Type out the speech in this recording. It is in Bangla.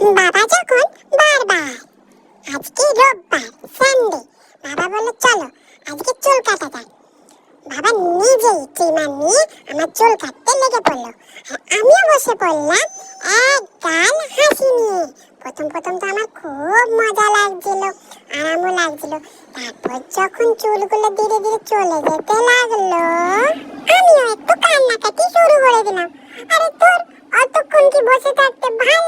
বাবা যখন বারবার, আজকে রোববার সানডে, বাবা বলল চলো আজকে চুল কাটা যাক। বাবা নিজেই ট্রিমার নিয়ে আমার চুল কাটতে লেগে পড়লো, আর আমিও বসে পড়লাম এক গাল হাসি নিয়ে। প্রথম প্রথম তো আমার খুব মজা লাগছিল, আরামও লাগছিল। তারপর যখন চুলগুলো ধীরে ধীরে চলে যেতে লাগলো, আমিও একটু কান্নাকাটি শুরু করে দিলাম। আরে তোর অতক্ষণ কি বসে থাকতে ভাল